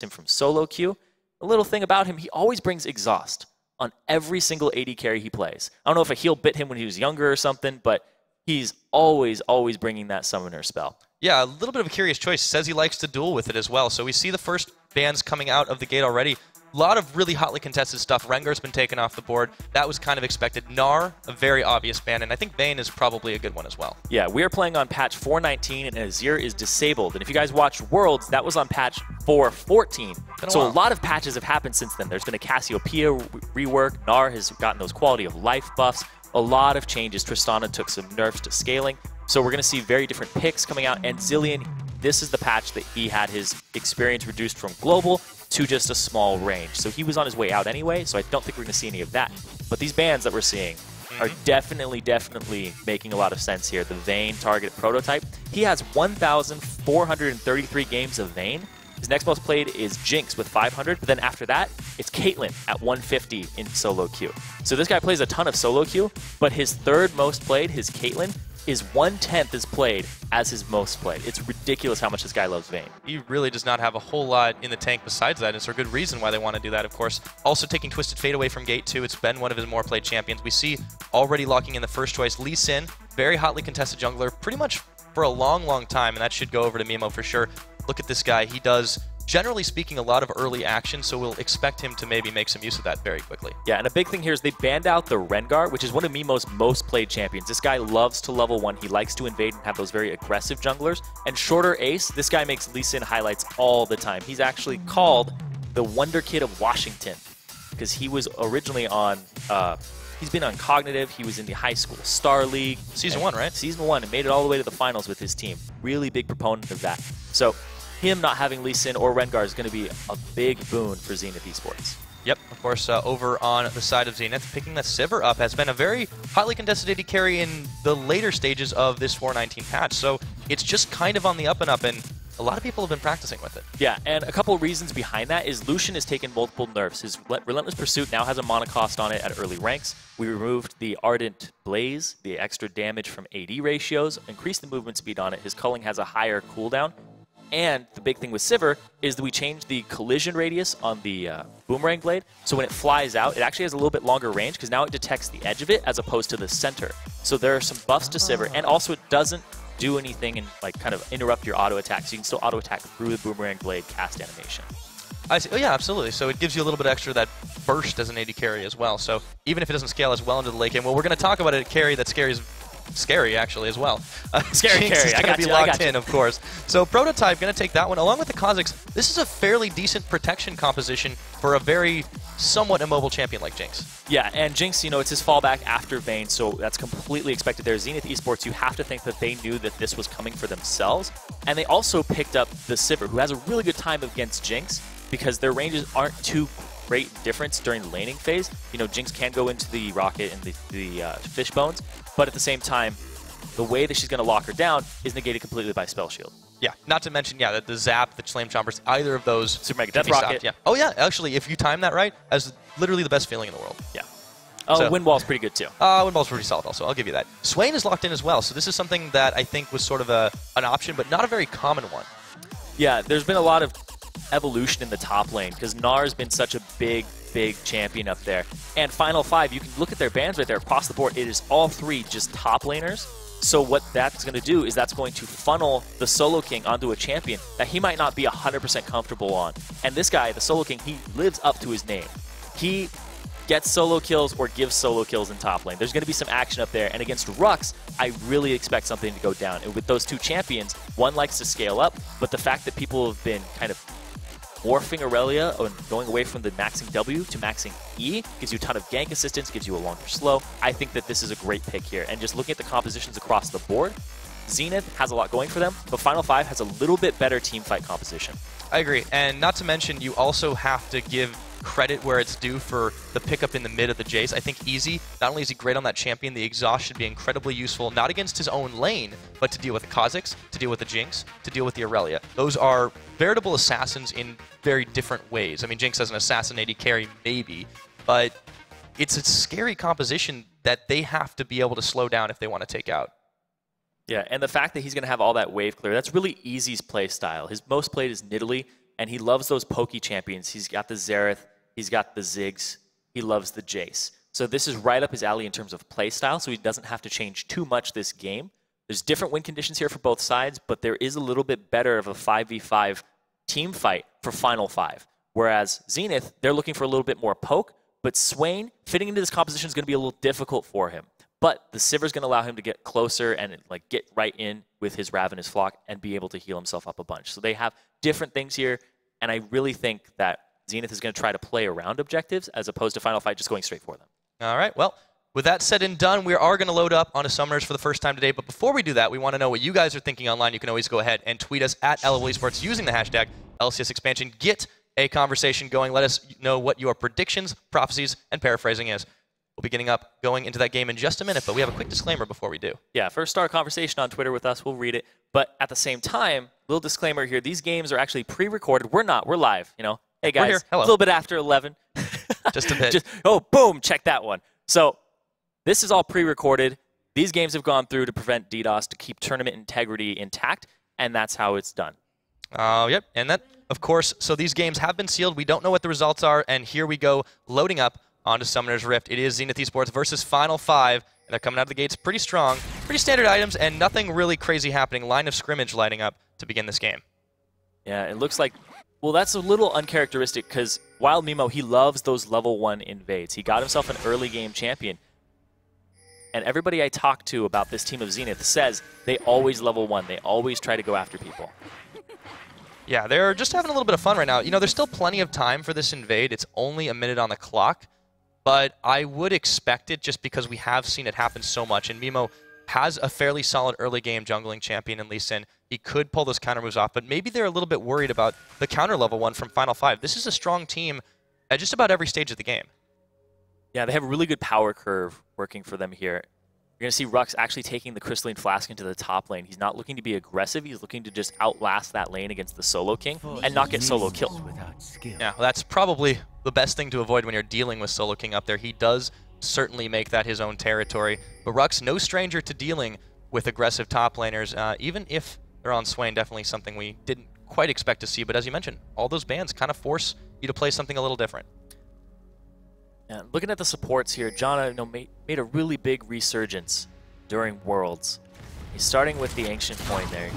him from solo queue. A little thing about him, he always brings exhaust on every single AD carry he plays. I don't know if a heal bit him when he was younger or something, but he's always bringing that summoner spell. Yeah, a little bit of a curious choice. Says he likes to duel with it as well. So we see the first bans coming out of the gate already. A lot of really hotly contested stuff. Rengar's been taken off the board. That was kind of expected. Gnar, a very obvious ban, and I think Vayne is probably a good one as well. Yeah, we are playing on patch 419, and Azir is disabled. And if you guys watched Worlds, that was on patch 414. So a lot of patches have happened since then. There's been a Cassiopeia rework. Gnar has gotten those quality of life buffs. A lot of changes. Tristana took some nerfs to scaling. So we're going to see very different picks coming out. And Zilean, this is the patch that he had his experience reduced from global to just a small range. So he was on his way out anyway, so I don't think we're going to see any of that. But these bans that we're seeing are definitely making a lot of sense here. The Vayne target prototype. He has 1,433 games of Vayne. His next most played is Jinx with 500, but then after that, it's Caitlyn at 150 in solo queue. So this guy plays a ton of solo queue, but his third most played, his Caitlyn, is 1/10 as played as his most played. It's ridiculous how much this guy loves Vayne. He really does not have a whole lot in the tank besides that. It's for a good reason why they want to do that, of course. Also taking Twisted Fate away from Gate 2. It's been one of his more played champions. We see already locking in the first choice, Lee Sin, very hotly contested jungler, pretty much for a long time, and that should go over to Mimo for sure. Look at this guy. He does, generally speaking, a lot of early action, so we'll expect him to maybe make some use of that very quickly. Yeah, and a big thing here is they banned out the Rengar, which is one of Mimo's most played champions. This guy loves to level 1. He likes to invade and have those very aggressive junglers. And shorter Ace, this guy makes Lee Sin highlights all the time. He's actually called the Wonder Kid of Washington because he was originally on... he's been on Cognitive. He was in the High School Star League. Season 1, right? Season 1, and made it all the way to the finals with his team. Really big proponent of that. So him not having Lee Sin or Rengar is going to be a big boon for Zenith eSports. Yep, of course, over on the side of Zenith, picking the Sivir up has been a very hotly contested AD carry in the later stages of this 419 patch. So it's just kind of on the up and up, and a lot of people have been practicing with it. Yeah, and a couple of reasons behind that is Lucian has taken multiple nerfs. His Relentless Pursuit now has a mana cost on it at early ranks. We removed the Ardent Blaze, the extra damage from AD ratios, increased the movement speed on it. His culling has a higher cooldown. And the big thing with Sivir is that we changed the collision radius on the boomerang blade. So when it flies out, it actually has a little bit longer range because now it detects the edge of it as opposed to the center. So there are some buffs to Sivir, and also it doesn't do anything and like kind of interrupt your auto attack. So you can still auto attack through the boomerang blade cast animation. I see. Oh yeah, absolutely. So it gives you a little bit extra that burst as an AD carry as well. So even if it doesn't scale as well into the late game, well, we're going to talk about a carry that scares. Scary, actually, as well. Scary Jinx carry. is going to be locked in, of course. So Prototype going to take that one. Along with the Kha'Zix, this is a fairly decent protection composition for a very somewhat immobile champion like Jinx. Yeah, and Jinx, you know, it's his fallback after Vayne, so that's completely expected there. Zenith eSports, you have to think that they knew that this was coming for themselves. And they also picked up the Sivir, who has a really good time against Jinx because their ranges aren't too great difference during the laning phase. You know, Jinx can go into the rocket and the fish bones, but at the same time, the way that she's going to lock her down is negated completely by Spell Shield. Yeah, not to mention, yeah, the Zap, the Flame Chompers, either of those Super Mega Death Rocket. Yeah. Oh yeah, actually, if you time that right, that's literally the best feeling in the world. Yeah. Oh, so, Windwall's pretty good too. Windwall's pretty solid also, I'll give you that. Swain is locked in as well, so this is something that I think was sort of an option, but not a very common one. Yeah, there's been a lot of evolution in the top lane because Gnar's been such a big champion up there. And Final 5, you can look at their bans right there across the board. It is all three just top laners. So what that's going to do is that's going to funnel the Solo King onto a champion that he might not be 100% comfortable on. And this guy, the Solo King, he lives up to his name. He gets solo kills or gives solo kills in top lane. There's going to be some action up there. And against Rux, I really expect something to go down. And with those two champions, one likes to scale up, but the fact that people have been kind of morphing Aurelia and going away from the maxing W to maxing E gives you a ton of gank assistance, gives you a longer slow. I think that this is a great pick here. And just looking at the compositions across the board, Zenith has a lot going for them, but Final 5 has a little bit better team fight composition. I agree. And not to mention, you also have to give credit where it's due for the pickup in the mid of the Jace. I think Easy, not only is he great on that champion, the exhaust should be incredibly useful, not against his own lane, but to deal with the Kha'Zix, to deal with the Jinx, to deal with the Aurelia. Those are veritable assassins in very different ways. I mean, Jinx as an assassin AD carry, maybe, but it's a scary composition that they have to be able to slow down if they want to take out. Yeah, and the fact that he's going to have all that wave clear, that's really Easy's play style. His most played is Nidalee. and he loves those pokey champions. He's got the Zenith, he's got the Ziggs, he loves the Jace. So this is right up his alley in terms of play style, so he doesn't have to change too much this game. There's different win conditions here for both sides, but there is a little bit better of a 5v5 team fight for Final 5. Whereas Zenith, they're looking for a little bit more poke, but Swain, fitting into this composition is going to be a little difficult for him. But the Sivir is going to allow him to get closer and like get right in with his Ravenous Flock and be able to heal himself up a bunch. So they have different things here, and I really think that Zenith is going to try to play around objectives as opposed to Final Fight just going straight for them. All right, well, with that said and done, we are going to load up onto Summoners for the first time today. But before we do that, we want to know what you guys are thinking online. You can always go ahead and tweet us at LCS eSports using the hashtag LCS Expansion. Get a conversation going. Let us know what your predictions, prophecies, and paraphrasing is. We'll be going into that game in just a minute, but we have a quick disclaimer before we do. Yeah, first start a conversation on Twitter with us. We'll read it. But at the same time, little disclaimer here, these games are actually pre-recorded. We're not. We're live, you know. Hey, guys, we're here. Hello. A little bit after 11. Just a bit. Oh, boom, check that one. So this is all pre-recorded. These games have gone through to prevent DDoS, to keep tournament integrity intact, and that's how it's done. Yep, and that, of course, so these games have been sealed. We don't know what the results are, and here we go, loading up onto Summoner's Rift. It is Zenith eSports versus Final 5, and they're coming out of the gates pretty strong. Pretty standard items, and nothing really crazy happening. Line of scrimmage lighting up to begin this game. Yeah, it looks like, well, that's a little uncharacteristic because Wild Mimo, he loves those level 1 invades. He got himself an early game champion. And everybody I talk to about this team of Zenith says they always level 1. They always try to go after people. Yeah, they're just having a little bit of fun right now. You know, there's still plenty of time for this invade. It's only a minute on the clock. But I would expect it just because we have seen it happen so much. And Mimo has a fairly solid early game jungling champion in Lee Sin. He could pull those counter moves off, but maybe they're a little bit worried about the counter level 1 from Final 5. This is a strong team at just about every stage of the game. Yeah, they have a really good power curve working for them here. You're going to see Rux actually taking the Crystalline Flask into the top lane. He's not looking to be aggressive. He's looking to just outlast that lane against the solo king and not get solo killed. Yeah, well, that's probably the best thing to avoid when you're dealing with solo king up there. He does certainly make that his own territory. But Rux, no stranger to dealing with aggressive top laners, even if they're on Swain, definitely something we didn't quite expect to see. But as you mentioned, all those bans kind of force you to play something a little different. Yeah, looking at the supports here, Janna made a really big resurgence during Worlds. He's starting with the Ancient Point there.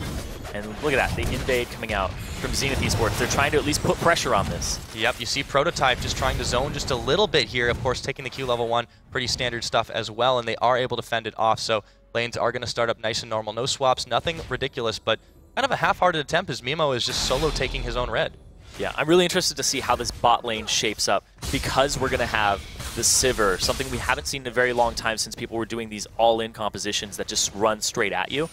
And look at that, the invade coming out from Zenith eSports. They're trying to at least put pressure on this. Yep, you see Prototype just trying to zone just a little bit here. Of course, taking the Q level 1, pretty standard stuff as well, and they are able to fend it off. So lanes are going to start up nice and normal. No swaps, nothing ridiculous, but kind of a half-hearted attempt as Mimo is just solo taking his own red. Yeah, I'm really interested to see how this bot lane shapes up because we're going to have the Sivir, something we haven't seen in a very long time since people were doing these all-in compositions that just run straight at you.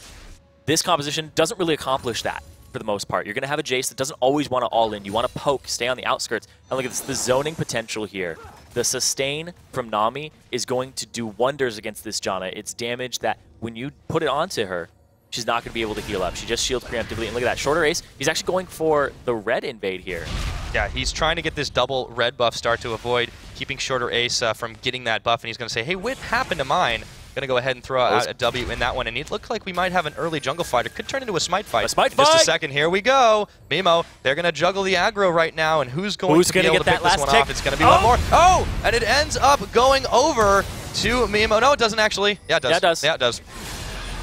This composition doesn't really accomplish that for the most part. You're going to have a Jace that doesn't always want to all-in. You want to poke, stay on the outskirts. And look at this, the zoning potential here. The sustain from Nami is going to do wonders against this Janna. It's damage that when you put it onto her, she's not going to be able to heal up. She just shields preemptively. And look at that, shorter ace. He's actually going for the red invade here. Yeah, he's trying to get this double red buff start to avoid keeping shorter ace from getting that buff. And he's going to say, hey, what happened to mine? Going to go ahead and throw out a W in that one. And it looked like we might have an early jungle fighter. Could turn into a smite fight. In just a second, here we go. Mimo, they're going to juggle the aggro right now. And who's going to be able to pick this one off? It's going to be one more. Oh, and it ends up going over to Mimo. No, it doesn't actually. Yeah, it does. Yeah, it does. Yeah, it does.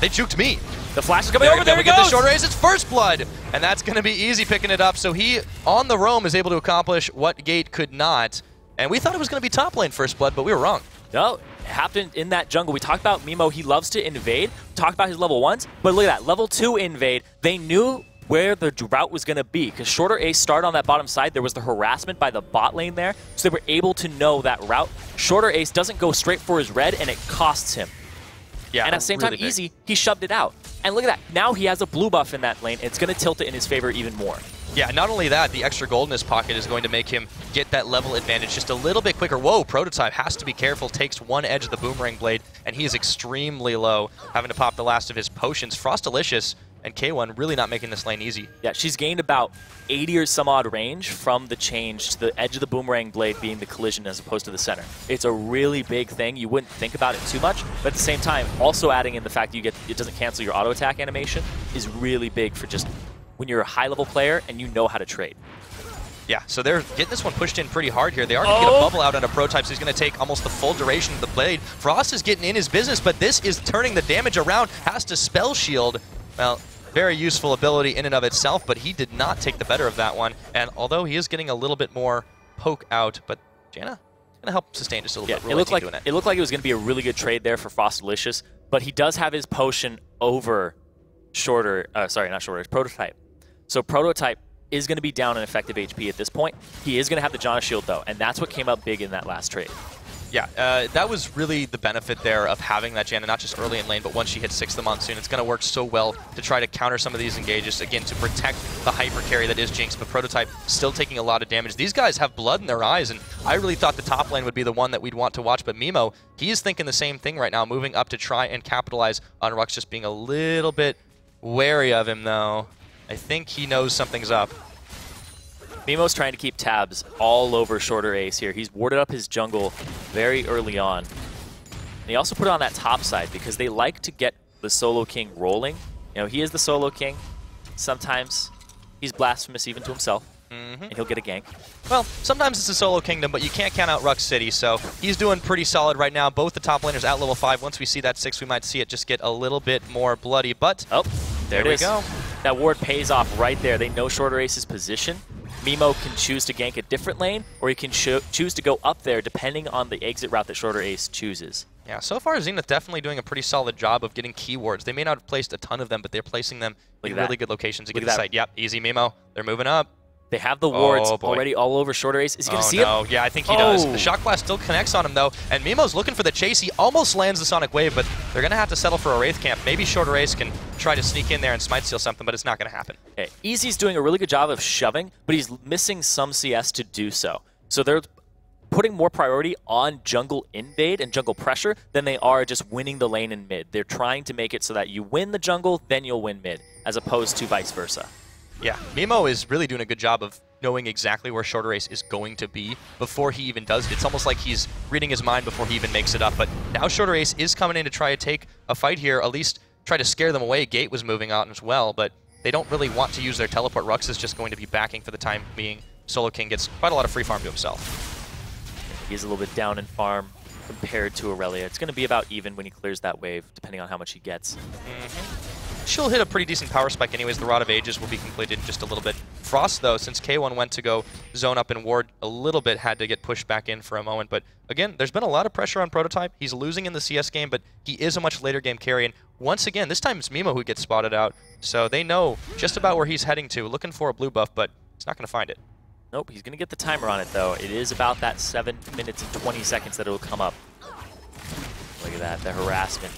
They juked me. The flash is coming over, there we get the shorter ace, it's first blood, and that's going to be easy picking it up. So he, on the roam, is able to accomplish what Gate could not. And we thought it was going to be top lane first blood, but we were wrong. No, it happened in that jungle. We talked about Mimo, he loves to invade, talked about his level 1s, but look at that, level 2 invade, they knew where the route was going to be, because shorter ace started on that bottom side, there was the harassment by the bot lane there, so they were able to know that route. Shorter ace doesn't go straight for his red, and it costs him. Yeah, and at the same time, easy, he shoved it out. And look at that. Now he has a blue buff in that lane. It's going to tilt it in his favor even more. Yeah, not only that, the extra gold in his pocket is going to make him get that level advantage just a little bit quicker. Whoa, Prototype has to be careful. Takes one edge of the Boomerang Blade, and he is extremely low, having to pop the last of his potions. Frostalicious and K1 really not making this lane easy. Yeah, she's gained about 80 or some odd range from the change to the edge of the Boomerang Blade being the collision as opposed to the center. It's a really big thing. You wouldn't think about it too much, but at the same time, also adding in the fact that you get it doesn't cancel your auto attack animation is really big for just when you're a high level player and you know how to trade. Yeah, so they're getting this one pushed in pretty hard here. They are going to get a bubble out on a Prototype, so he's going to take almost the full duration of the blade. Frost is getting in his business, but this is turning the damage around. Has to spell shield. Well, very useful ability in and of itself, but he did not take the better of that one. And although he is getting a little bit more poke out, but Janna going to help sustain just a little bit. It looked like it was going to be a really good trade there for Frostalicious, but he does have his potion over Prototype. So Prototype is going to be down in effective HP at this point. He is going to have the Janna shield though, and that's what came up big in that last trade. Yeah, that was really the benefit there of having that Janna, not just early in lane, but once she hits 6th the Monsoon, it's going to work so well to try to counter some of these engages, again, to protect the hyper carry that is Jinx, but Prototype still taking a lot of damage. These guys have blood in their eyes, and I really thought the top lane would be the one that we'd want to watch, but Mimo, he's thinking the same thing right now, moving up to try and capitalize on Rux just being a little bit wary of him, though. I think he knows something's up. Mimo's trying to keep tabs all over Shorter Ace here. He's warded up his jungle very early on. And he also put it on that top side because they like to get the Solo King rolling. You know, he is the Solo King. Sometimes he's blasphemous even to himself, and he'll get a gank. Well, sometimes it's a solo kingdom, but you can't count out Rux City, so he's doing pretty solid right now. Both the top laners at level 5. Once we see that 6, we might see it just get a little bit more bloody, but there we go. That ward pays off right there. They know Shorter Ace's position. Mimo can choose to gank a different lane, or he can choose to go up there depending on the exit route that Shorter Ace chooses. Yeah, so far Zenith definitely doing a pretty solid job of getting keywords. They may not have placed a ton of them, but they're placing them in really good locations to get inside. Yep, easy Mimo. They're moving up. They have the wards already all over Shorter Ace. Is he going to see it? Yeah, I think he does. The Shock Blast still connects on him, though, and Mimo's looking for the chase. He almost lands the Sonic Wave, but they're going to have to settle for a Wraith Camp. Maybe Shorter Ace can try to sneak in there and Smite Steal something, but it's not going to happen. Okay. Easy's doing a really good job of shoving, but he's missing some CS to do so. So they're putting more priority on jungle invade and jungle pressure than they are just winning the lane in mid. They're trying to make it so that you win the jungle, then you'll win mid, as opposed to vice versa. Yeah, Mimo is really doing a good job of knowing exactly where Shorter Ace is going to be before he even does it. It's almost like he's reading his mind before he even makes it up. But now Shorter Ace is coming in to try to take a fight here, at least try to scare them away. Gate was moving out as well, but they don't really want to use their teleport. Rux is just going to be backing for the time being. Solo King gets quite a lot of free farm to himself. He's a little bit down in farm compared to Aurelia. It's going to be about even when he clears that wave, depending on how much he gets. She'll hit a pretty decent power spike anyways. The Rod of Ages will be completed in just a little bit. Frost, though, since K1 went to go zone up and ward a little bit, had to get pushed back in for a moment. But again, there's been a lot of pressure on Prototype. He's losing in the CS game, but he is a much later game carry. And once again, this time it's Mimo who gets spotted out. So they know just about where he's heading to, looking for a blue buff, but he's not going to find it. Nope, he's going to get the timer on it, though. It is about that 7 minutes and 20 seconds that it'll come up. Look at that, the harassment.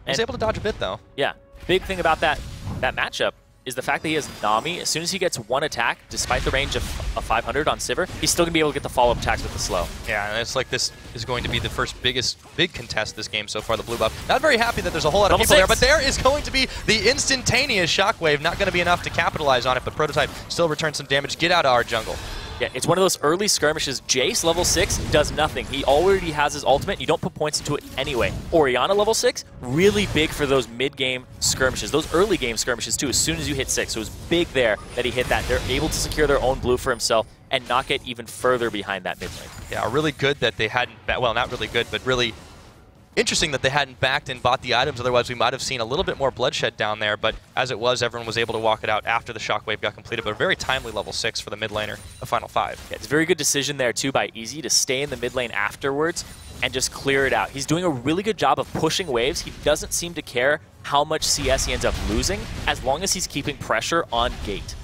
He's able to dodge a bit, though. Yeah. Big thing about that matchup is the fact that he has Nami. As soon as he gets one attack, despite the range of 500 on Sivir, he's still going to be able to get the follow-up attacks with the slow. Yeah, and it's like this is going to be the first big contest this game so far, the blue buff. Not very happy that there's a whole lot of people there, but there is going to be the instantaneous shockwave. Not going to be enough to capitalize on it, but Prototype still returns some damage. Get out of our jungle. Yeah, it's one of those early skirmishes. Jace, level 6, does nothing. He already has his ultimate. You don't put points into it anyway. Orianna, level 6, really big for those mid-game skirmishes. Those early-game skirmishes, too, as soon as you hit 6. So it was big there that he hit that. They're able to secure their own blue for himself and not get even further behind that mid lane. Yeah, really good that they hadn't... Well, not really good, but really interesting that they hadn't backed and bought the items. Otherwise, we might have seen a little bit more bloodshed down there. But as it was, everyone was able to walk it out after the shockwave got completed. But a very timely level 6 for the mid laner, the final 5. Yeah, it's a very good decision there, too, by Easy to stay in the mid lane afterwards and just clear it out. He's doing a really good job of pushing waves. He doesn't seem to care how much CS he ends up losing, as long as he's keeping pressure on Gate.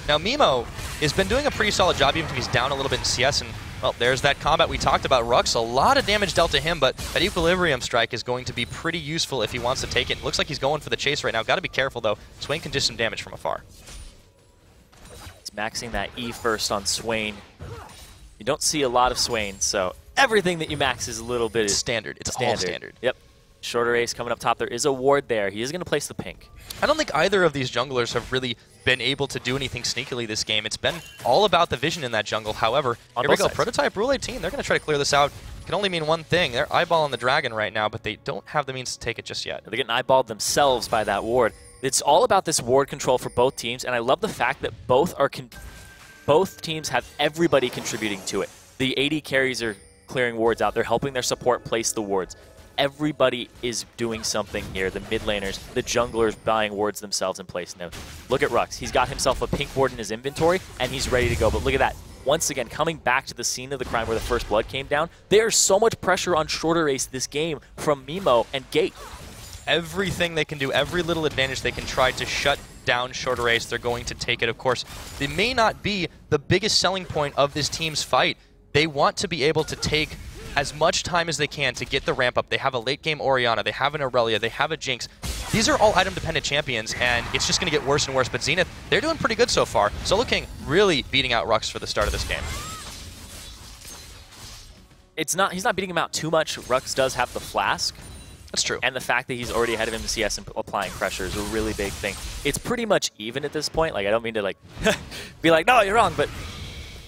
Now, Mimo has been doing a pretty solid job, even if he's down a little bit in CS. And, well, there's that combat we talked about. Rux, a lot of damage dealt to him, but that Equilibrium Strike is going to be pretty useful if he wants to take it. Looks like he's going for the chase right now. Got to be careful, though. Swain can do some damage from afar. He's maxing that E first on Swain. You don't see a lot of Swain, so everything that you max is a little bit... standard. It's all standard. Yep. Shorter Ace coming up top. There is a ward there. He is going to place the pink. I don't think either of these junglers have really been able to do anything sneakily this game. It's been all about the vision in that jungle. However, here we go. Prototype Rule 18. They're going to try to clear this out. It can only mean one thing. They're eyeballing the dragon right now, but they don't have the means to take it just yet. They're getting eyeballed themselves by that ward. It's all about this ward control for both teams, and I love the fact that both are both teams have everybody contributing to it. The AD carries are clearing wards out. They're helping their support place the wards. Everybody is doing something here. The mid laners, the junglers buying wards themselves and placing them. Look at Rux. He's got himself a pink ward in his inventory, and he's ready to go. But look at that. Once again, coming back to the scene of the crime where the first blood came down, there's so much pressure on Shorter Ace this game from Mimo and Gate. Everything they can do, every little advantage they can try to shut down Shorter Ace, they're going to take it. Of course, they may not be the biggest selling point of this team's fight. They want to be able to take as much time as they can to get the ramp up. They have a late game Orianna, they have an Aurelia, they have a Jinx. These are all item dependent champions, and it's just going to get worse and worse. But Zenith, they're doing pretty good so far. Solo King really beating out Rux for the start of this game. He's not beating him out too much. Rux does have the flask. That's true. And the fact that he's already ahead of him in CS and applying pressure is a really big thing. It's pretty much even at this point. Like, I don't mean to like be like, no, you're wrong, but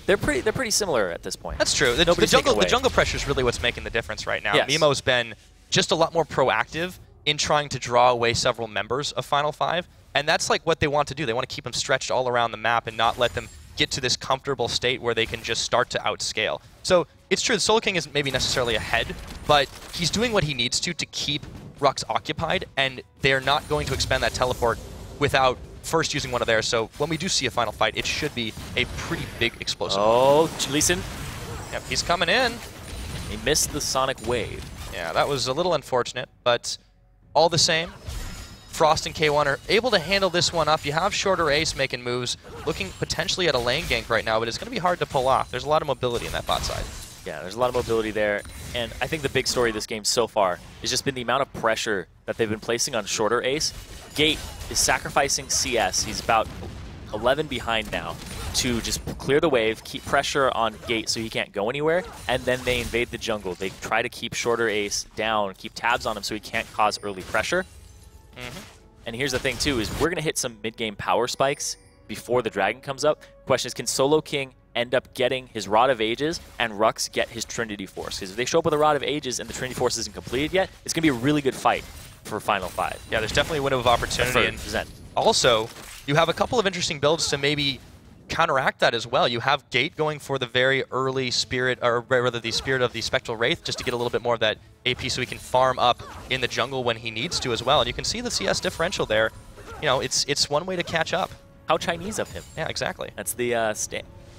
they're pretty similar at this point. That's true. The jungle pressure is really what's making the difference right now. Yes. Mimo's been just a lot more proactive in trying to draw away several members of Final Five, and that's like what they want to do. They want to keep them stretched all around the map and not let them get to this comfortable state where they can just start to outscale. So it's true, Solo King isn't maybe necessarily ahead, but he's doing what he needs to keep Rux occupied, and they're not going to expend that teleport without first using one of theirs. So when we do see a final fight, it should be a pretty big explosive. Oh, Lee Sin. Yep, he's coming in. He missed the Sonic Wave. Yeah, that was a little unfortunate, but all the same, Frost and K1 are able to handle this one up. You have Shorter Ace making moves, looking potentially at a lane gank right now, but it's going to be hard to pull off. There's a lot of mobility in that bot side. Yeah, there's a lot of mobility there, and I think the big story of this game so far has just been the amount of pressure that they've been placing on Shorter Ace. Gate is sacrificing CS. He's about 11 behind now to just clear the wave, keep pressure on Gate so he can't go anywhere, and then they invade the jungle. They try to keep Shorter Ace down, keep tabs on him so he can't cause early pressure. And here's the thing, too, is we're going to hit some mid-game power spikes before the Dragon comes up. Question is, can Solo King end up getting his Rod of Ages and Rux get his Trinity Force? Because if they show up with a Rod of Ages and the Trinity Force isn't completed yet, it's going to be a really good fight for Final Five. Yeah, there's definitely a window of opportunity. And ZEN. Also, you have a couple of interesting builds to maybe counteract that as well. You have Gate going for the very early Spirit, or rather the Spirit of the Spectral Wraith, just to get a little bit more of that AP so he can farm up in the jungle when he needs to as well. And you can see the CS differential there. You know, it's one way to catch up. How Chinese of him. Yeah, exactly. That's the,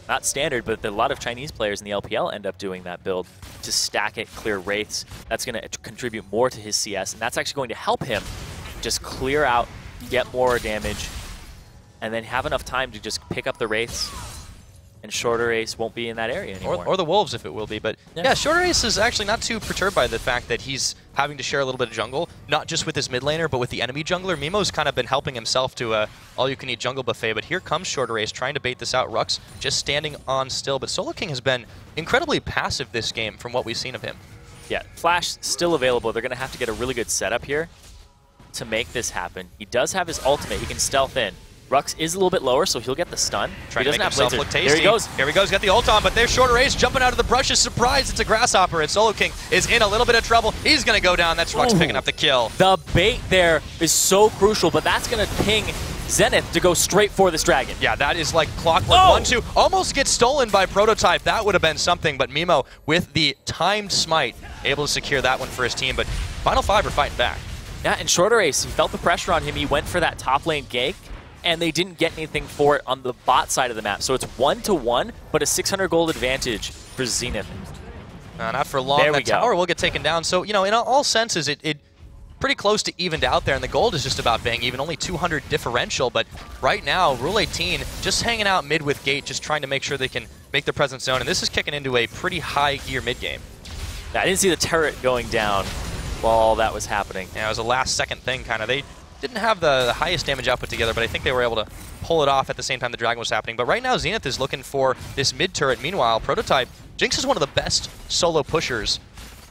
not standard, but a lot of Chinese players in the LPL end up doing that build to stack it, clear Wraiths. That's going to contribute more to his CS, and that's actually going to help him just clear out, get more damage, and then have enough time to just pick up the Wraiths, and Shorter Ace won't be in that area anymore. Or the Wolves, if it will be. But yeah, Shorter Ace is actually not too perturbed by the fact that he's having to share a little bit of jungle, not just with his mid laner, but with the enemy jungler. Mimo's kind of been helping himself to all-you-can-eat jungle buffet, but here comes Shorter Ace trying to bait this out. Rux just standing on still, but Solo King has been incredibly passive this game from what we've seen of him. Yeah, Flash still available. They're going to have to get a really good setup here to make this happen. He does have his ultimate. He can stealth in. Rux is a little bit lower, so he'll get the stun. Trying to make himself look tasty. There he goes. Here he goes. Got the ult on, but there's Shorter Ace jumping out of the brushes. Surprise, it's a Grasshopper, and Solo King is in a little bit of trouble. He's going to go down. That's Rux picking up the kill. The bait there is so crucial, but that's going to ping Zenith to go straight for this Dragon. Yeah, that is like clockwork. 1-2. Almost gets stolen by Prototype. That would have been something, but Mimo, with the timed smite, able to secure that one for his team. But Final Five are fighting back. Yeah, and Shorter Ace, he felt the pressure on him. He went for that top lane gank, and they didn't get anything for it on the bot side of the map. So it's 1-1, but a 600 gold advantage for Zenith. Not for long. That tower will get taken down. So, you know, in all senses, it pretty close to evened out there, and the gold is just about bang even. Only 200 differential, but right now, Rule 18 just hanging out mid with Gate, just trying to make sure they can make their presence known, and this is kicking into a pretty high gear mid game. I didn't see the turret going down while all that was happening. Yeah, it was a last-second thing, kind of. They didn't have the highest damage output together, but I think they were able to pull it off at the same time the Dragon was happening. But right now, Zenith is looking for this mid-turret. Meanwhile, Prototype, Jinx is one of the best solo pushers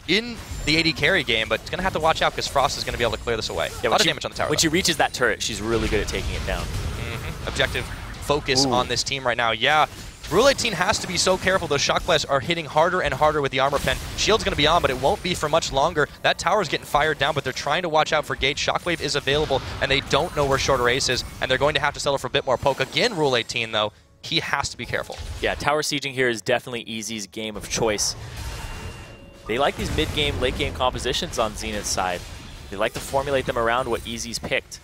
in the AD carry game, but it's going to have to watch out because Frost is going to be able to clear this away. Yeah, a lot of damage on the tower. When she reaches that turret, she's really good at taking it down. Objective focus on this team right now. Yeah, Rule 18 has to be so careful. Those shock blasts are hitting harder and harder with the armor pen. Shield's going to be on, but it won't be for much longer. That tower's getting fired down, but they're trying to watch out for Gate. Shockwave is available, and they don't know where Shorter Ace is, and they're going to have to settle for a bit more poke. Again, Rule 18, though, he has to be careful. Yeah, tower sieging here is definitely Easy's game of choice. They like these mid-game, late-game compositions on Zenith's side. They like to formulate them around what Easy's picked.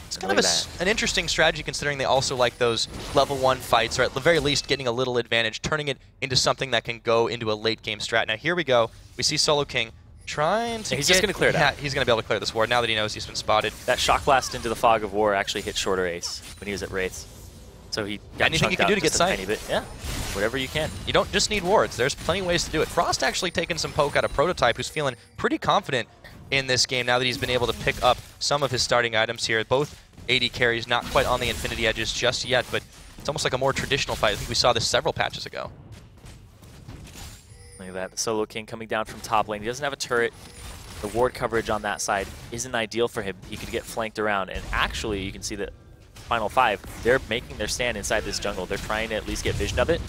It's kind of an interesting strategy considering they also like those level 1 fights, or at the very least getting a little advantage, turning it into something that can go into a late-game strat. Now here we go. We see Solo King trying to He's just going to clear it out. He's going to be able to clear this ward now that he knows he's been spotted. That shock blast into the fog of war actually hit Shorter Ace when he was at Wraiths. So he got anything you can do to get sight. Yeah, whatever you can. You don't just need wards. There's plenty of ways to do it. Frost actually taking some poke out of Prototype, who's feeling pretty confident in this game now that he's been able to pick up some of his starting items here. Both AD carries not quite on the Infinity Edges just yet, but it's almost like a more traditional fight. I think we saw this several patches ago. Look at that. The Solo King coming down from top lane. He doesn't have a turret. The ward coverage on that side isn't ideal for him. He could get flanked around, and actually you can see that Final 5, they're making their stand inside this jungle. They're trying to at least get vision of it.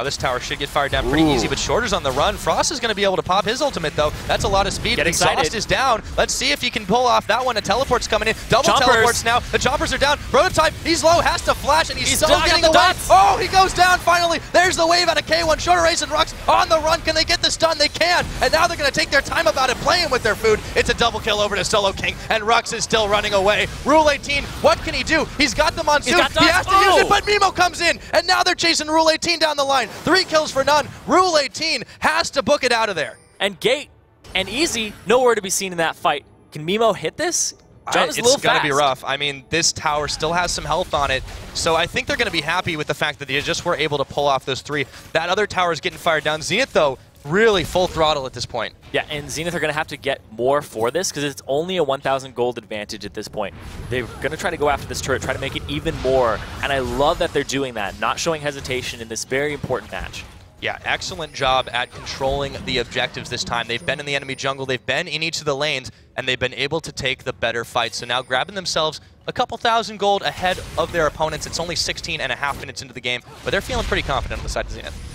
This tower should get fired down pretty easy, but Shorter's on the run. Frost is going to be able to pop his ultimate, though. That's a lot of speed. Get excited. Exhaust is down. Let's see if he can pull off that one. A teleport's coming in. Double teleports now. The choppers are down. Prototype, he's low, has to flash, and he's still getting away. Oh, he goes down finally. There's the wave out of K1. Shorter Ace and Rux on the run. Can they get this done? They can. And now they're going to take their time about it, playing with their food. It's a double kill over to Solo King, and Rux is still running away. Rule 18, what can he do? He's got the Monsoon. He has to use it, but Mimo comes in, and now they're chasing Rule 18 down the line. 3 kills for none. Rule 18 has to book it out of there. And Gate and Easy, nowhere to be seen in that fight. Can Mimo hit this? It's going to be rough. I mean, this tower still has some health on it, so I think they're going to be happy with the fact that they just were able to pull off those 3. That other tower is getting fired down. Zenith, though, really full throttle at this point. Yeah, and Zenith are going to have to get more for this because it's only a 1,000 gold advantage at this point. They're going to try to go after this turret, try to make it even more, and I love that they're doing that, not showing hesitation in this very important match. Yeah, excellent job at controlling the objectives this time. They've been in the enemy jungle, they've been in each of the lanes, and they've been able to take the better fight. So now grabbing themselves a couple thousand gold ahead of their opponents. It's only 16.5 minutes into the game, but they're feeling pretty confident on the side of Zenith.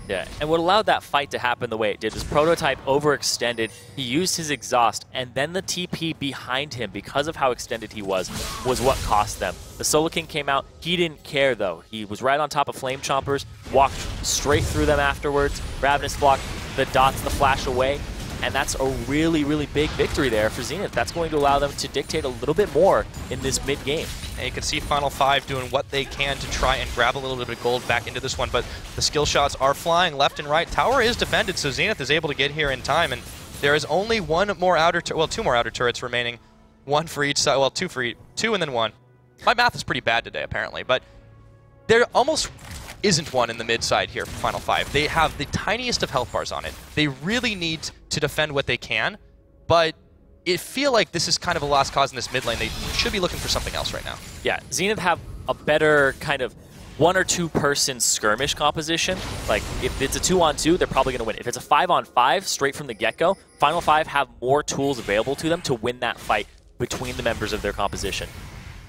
Yeah, and what allowed that fight to happen the way it did was Prototype overextended, he used his exhaust, and then the TP behind him, because of how extended he was what cost them. The Solo King came out, he didn't care though. He was right on top of Flame Chompers, walked straight through them afterwards, Ravenous blocked the dots, the flash away, and that's a really, really big victory there for Zenith. That's going to allow them to dictate a little bit more in this mid-game. And you can see Final 5 doing what they can to try and grab a little bit of gold back into this one, but the skill shots are flying left and right. Tower is defended, so Zenith is able to get here in time, and there is only two more outer turrets remaining. One for each side, well, two and then one. My math is pretty bad today, apparently, but there almost isn't one in the mid side here for Final 5. They have the tiniest of health bars on it. They really need to defend what they can, but it feel like this is kind of a lost cause in this mid lane. They should be looking for something else right now. Yeah, Zenith have a better kind of 1 or 2 person skirmish composition. Like, if it's a 2-on-2, they're probably going to win. If it's a 5-on-5, straight from the get-go, Final 5 have more tools available to them to win that fight between the members of their composition.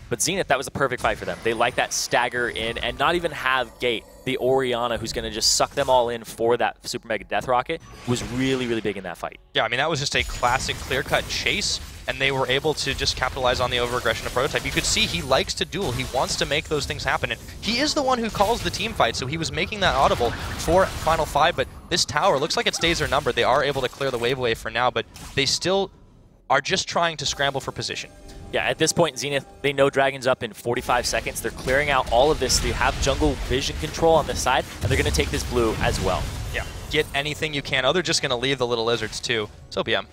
But Zenith, that was a perfect fight for them. They like that stagger in and not even have Gate, the Orianna, who's going to just suck them all in for that Super Mega Death Rocket, was really, really big in that fight. Yeah, I mean, that was just a classic clear-cut chase, and they were able to just capitalize on the over-aggression of Prototype. You could see he likes to duel. He wants to make those things happen, and he is the one who calls the team fight, so he was making that audible for Final 5, but this tower looks like it stays their number. They are able to clear the wave away for now, but they still are just trying to scramble for position. Yeah, at this point, Zenith, they know Dragon's up in 45 seconds. They're clearing out all of this. They have jungle vision control on this side, and they're going to take this blue as well. Yeah, get anything you can. Oh, they're just going to leave the little lizards, too. So, BM.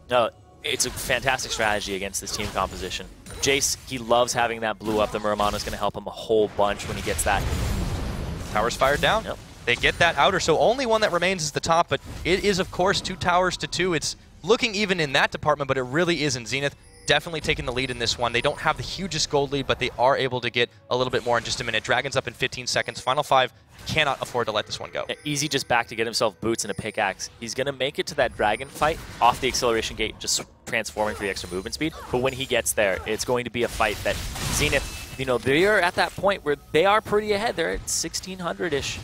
No, it's a fantastic strategy against this team composition. Jace, he loves having that blue up. The Muramana's going to help him a whole bunch when he gets that. Tower's fired down. Yep. They get that outer, so only one that remains is the top, but it is, of course, 2 towers to 2. It's looking even in that department, but it really isn't. Zenith definitely taking the lead in this one. They don't have the hugest gold lead, but they are able to get a little bit more in just a minute. Dragon's up in 15 seconds. Final 5 cannot afford to let this one go. Yeah, Easy just back to get himself boots and a pickaxe. He's going to make it to that Dragon fight off the acceleration gate, just transforming for the extra movement speed. But when he gets there, it's going to be a fight that Zenith, you know, they are at that point where they are pretty ahead. They're at 1,600-ish,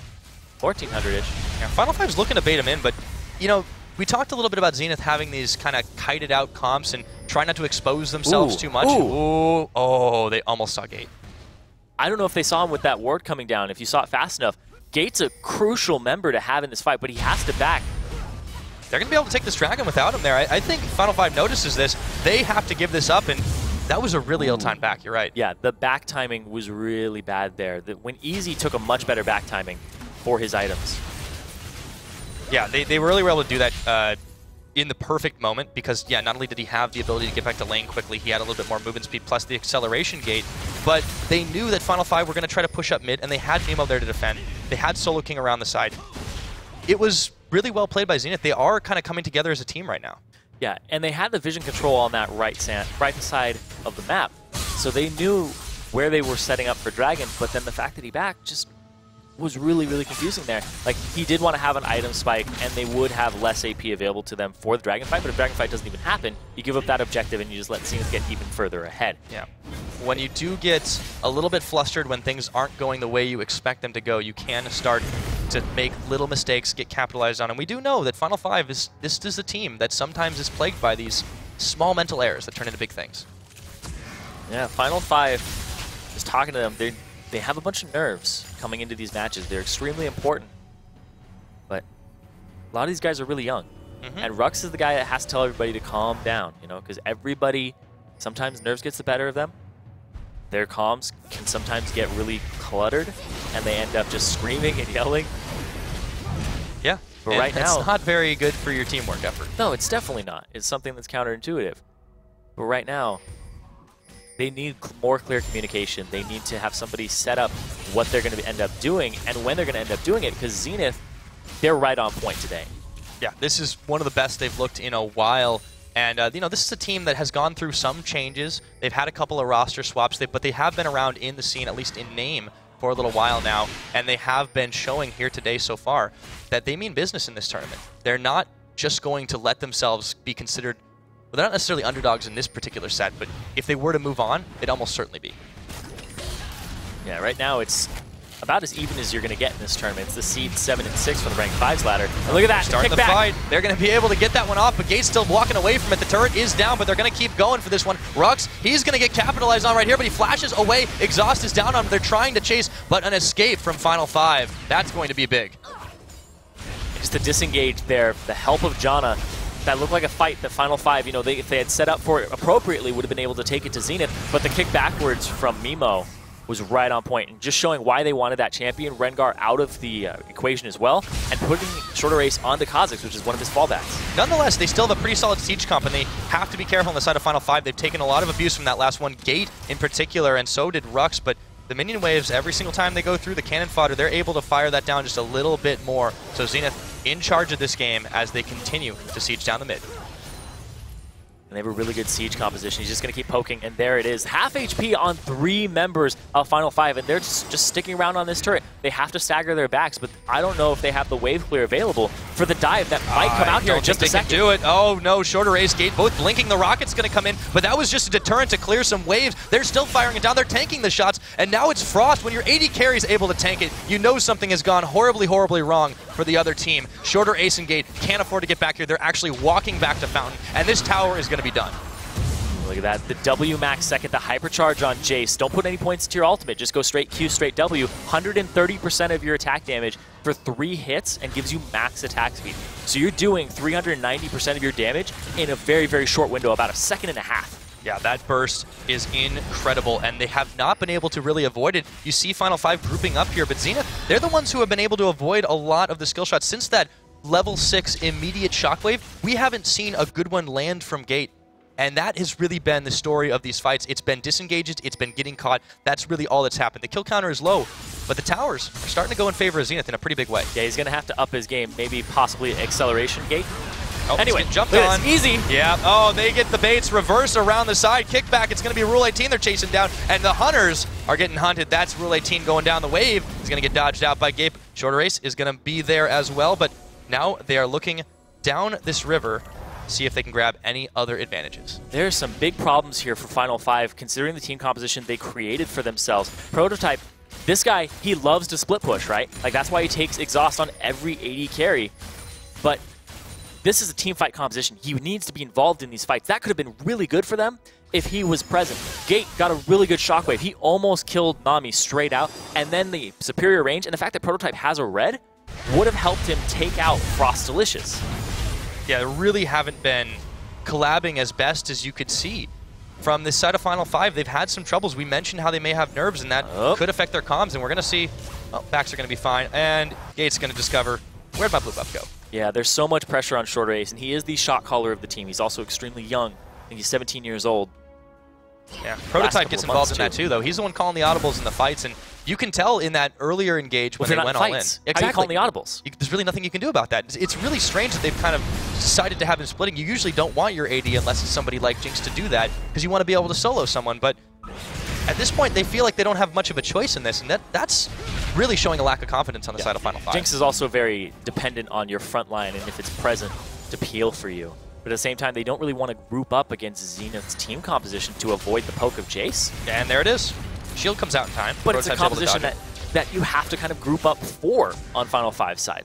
1,400-ish. Yeah, Final 5's looking to bait him in, but, you know, we talked a little bit about Zenith having these kind of kited out comps and try not to expose themselves too much. Ooh. Oh, they almost saw Gate. I don't know if they saw him with that ward coming down, if you saw it fast enough. Gate's a crucial member to have in this fight, but he has to back. They're going to be able to take this dragon without him there. I think Final 5 notices this. They have to give this up, and that was a really ill-timed back. You're right. Yeah, the back timing was really bad there. When Easy took a much better back timing for his items. Yeah, they really were able to do that in the perfect moment because, yeah, not only did he have the ability to get back to lane quickly, he had a little bit more movement speed plus the acceleration gate, but they knew that Final 5 were going to try to push up mid, and they had Nemo there to defend. They had Solo King around the side. It was really well played by Zenith. They are kind of coming together as a team right now. Yeah, and they had the vision control on that right side of the map, so they knew where they were setting up for Dragon, but then the fact that he backed just was really, really confusing there. Like, he did want to have an item spike, and they would have less AP available to them for the Dragon fight, but if Dragon fight doesn't even happen, you give up that objective and you just let Zenith get even further ahead. Yeah. When you do get a little bit flustered when things aren't going the way you expect them to go, you can start to make little mistakes, get capitalized on, and we do know that Final 5 is a team that sometimes is plagued by these small mental errors that turn into big things. Yeah, Final 5, just talking to them, they have a bunch of nerves coming into these matches. They're extremely important, but a lot of these guys are really young. And Rux is the guy that has to tell everybody to calm down, you know, because everybody, sometimes nerves gets the better of them. Their comms can sometimes get really cluttered, and they end up just screaming and yelling. Yeah, but right now, it's not very good for your teamwork effort. No, it's definitely not. It's something that's counterintuitive. But right now, they need more clear communication. They need to have somebody set up what they're going to end up doing and when they're going to end up doing it, because Zenith, they're right on point today. Yeah, this is one of the best they've looked in a while. And, you know, this is a team that has gone through some changes. They've had a couple of roster swaps, but they have been around in the scene, at least in name, for a little while now. And they have been showing here today so far that they mean business in this tournament. They're not just going to let themselves be considered. Well, they're not necessarily underdogs in this particular set, but if they were to move on, it'd almost certainly be. Yeah, right now it's about as even as you're going to get in this tournament. It's the seed 7 and 6 for the ranked 5s ladder. And look at that, starting the fight. They're going to be able to get that one off, but Gate's still walking away from it. The turret is down, but they're going to keep going for this one. Rux, he's going to get capitalized on right here, but he flashes away. Exhaust is down on him. They're trying to chase, but an escape from Final 5. That's going to be big. Just to disengage there, the help of Janna. That looked like a fight that Final 5, you know, if they had set up for it appropriately, would have been able to take it to Zenith. But the kick backwards from Mimo was right on point, and just showing why they wanted that champion, Rengar, out of the equation as well, and putting Shorter Ace on the Kha'Zix, which is one of his fallbacks. Nonetheless, they still have a pretty solid siege comp, and they have to be careful on the side of Final 5. They've taken a lot of abuse from that last one, Gate in particular, and so did Rux, but the minion waves, every single time they go through the cannon fodder, they're able to fire that down just a little bit more. So Zenith in charge of this game as they continue to siege down the mid. And they have a really good siege composition. He's just going to keep poking, and there it is. Half HP on 3 members of Final 5, and they're just sticking around on this turret. They have to stagger their backs, but I don't know if they have the wave clear available for the dive that might come out here in just a second. Do it. Oh no, Shorter Ace, Gate both blinking. The rocket's going to come in, but that was just a deterrent to clear some waves. They're still firing it down. They're tanking the shots, and now it's Frost. When your AD carry is able to tank it, you know something has gone horribly, horribly wrong for the other team. Shorter Ace and Gate can't afford to get back here. They're actually walking back to Fountain, and this tower is going to be done. Look at that, the W max second, the hypercharge on Jace. Don't put any points into your ultimate, just go straight Q, straight W. 130% of your attack damage for 3 hits and gives you max attack speed. So you're doing 390% of your damage in a very, very short window, about 1.5 seconds. Yeah, that burst is incredible, and they have not been able to really avoid it. You see Final 5 grouping up here, but Zenith, they're the ones who have been able to avoid a lot of the skill shots. Since that level 6 immediate shockwave, we haven't seen a good one land from Gate. And that has really been the story of these fights. It's been disengaged, it's been getting caught. That's really all that's happened. The kill counter is low, but the towers are starting to go in favor of Zenith in a pretty big way. Yeah, he's going to have to up his game, maybe possibly acceleration Gate. Oh, anyway, jumped on. It's easy. Yeah. Oh, they get the baits. Reverse around the side. Kickback. It's going to be Rule 18 they're chasing down. And the Hunters are getting hunted. That's Rule 18 going down the wave. He's going to get dodged out by Gape. Shorter Ace is going to be there as well. But now they are looking down this river, see if they can grab any other advantages. There's some big problems here for Final 5, considering the team composition they created for themselves. Prototype, this guy, he loves to split push, right? Like, that's why he takes exhaust on every AD carry. But this is a team fight composition. He needs to be involved in these fights. That could have been really good for them if he was present. Gate got a really good shockwave. He almost killed Nami straight out, and then the superior range and the fact that Prototype has a red would have helped him take out Frost Delicious. Yeah, they really haven't been collabing as best as you could see. From this side of Final 5, they've had some troubles. We mentioned how they may have nerves, and that could affect their comms, and we're going to see, well, backs are going to be fine, and Gate's going to discover, where'd my blue buff go? Yeah, there's so much pressure on Shorter Ace, and he is the shot caller of the team. He's also extremely young. I think he's 17 years old. Yeah, Prototype gets involved in that too, though. He's the one calling the audibles in the fights, and you can tell in that earlier engage when they went all in. Exactly. How are you calling the audibles? There's really nothing you can do about that. It's really strange that they've kind of decided to have him splitting. You usually don't want your AD unless it's somebody like Jinx to do that, because you want to be able to solo someone, but at this point they feel like they don't have much of a choice in this, and that's really showing a lack of confidence on the side of Final 5. Jinx is also very dependent on your front line and if it's present to peel for you. But at the same time, they don't really want to group up against Zenith's team composition to avoid the poke of Jace. And there it is. Shield comes out in time. But it's a composition that you have to kind of group up for on Final 5's side.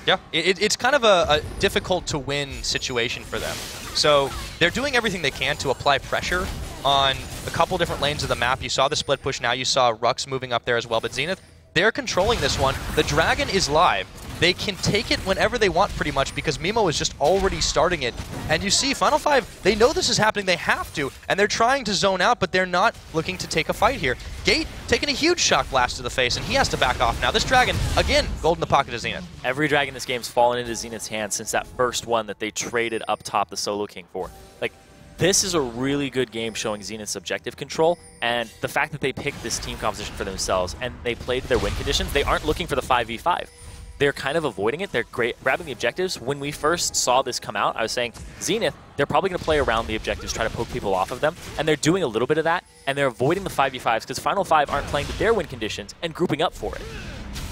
Yeah, it's kind of a difficult to win situation for them. So they're doing everything they can to apply pressure on a couple different lanes of the map. You saw the split push now. You saw Rux moving up there as well. But Zenith, they're controlling this one. The Dragon is live. They can take it whenever they want pretty much because Mimo is just already starting it. And you see, Final 5, they know this is happening, they have to, and they're trying to zone out, but they're not looking to take a fight here. Gate taking a huge shock blast to the face, and he has to back off now. This Dragon, again, gold in the pocket of Zenith. Every Dragon in this game's fallen into Zenith's hands since that first one that they traded up top the Solo King for. Like, this is a really good game showing Zenith's objective control, and the fact that they picked this team composition for themselves and they played their win conditions, they aren't looking for the 5v5. They're kind of avoiding it. They're grabbing the objectives. When we first saw this come out, I was saying, Zenith, they're probably going to play around the objectives, try to poke people off of them, and they're doing a little bit of that, and they're avoiding the 5v5s because Final 5 aren't playing to their win conditions and grouping up for it.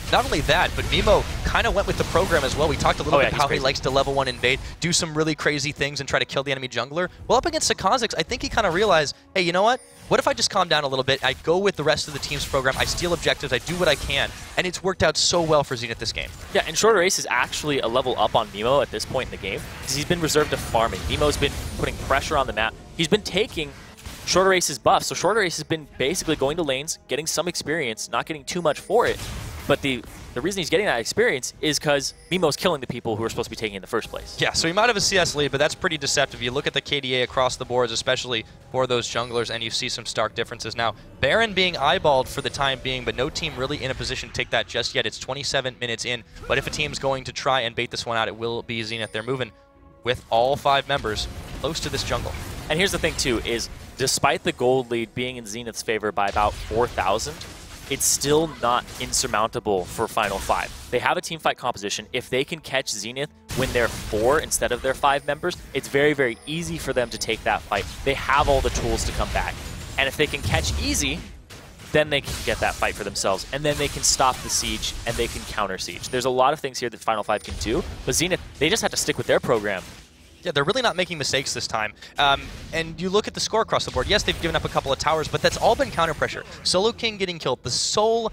Not only that, but Mimo kind of went with the program as well. We talked a little bit how he likes to level 1 invade, do some really crazy things and try to kill the enemy jungler. Well, up against Kha'Zix, I think he kind of realized, hey, you know what? What if I just calm down a little bit, I go with the rest of the team's program, I steal objectives, I do what I can, and it's worked out so well for Zenith this game. Yeah, and Shorter Ace is actually a level up on Mimo at this point in the game, because he's been reserved to farming. Mimo's been putting pressure on the map. He's been taking Shorter Ace's buff, so Shorter Ace has been basically going to lanes, getting some experience, not getting too much for it, but the reason he's getting that experience is because Mimo's killing the people who are supposed to be taking it in the first place. Yeah, so he might have a CS lead, but that's pretty deceptive. You look at the KDA across the boards, especially for those junglers, and you see some stark differences. Now, Baron being eyeballed for the time being, but no team really in a position to take that just yet. It's 27 minutes in, but if a team's going to try and bait this one out, it will be Zenith. They're moving with all 5 members close to this jungle. And here's the thing, too, is despite the gold lead being in Zenith's favor by about 4,000, it's still not insurmountable for Final 5. They have a teamfight composition. If they can catch Zenith when they're 4 instead of their 5 members, it's very, very easy for them to take that fight. They have all the tools to come back. And if they can catch easy, then they can get that fight for themselves. And then they can stop the siege and they can counter siege. There's a lot of things here that Final 5 can do. But Zenith, they just have to stick with their program. Yeah, they're really not making mistakes this time. And you look at the score across the board. Yes, they've given up a couple of towers, but that's all been counter pressure. Solo King getting killed, the sole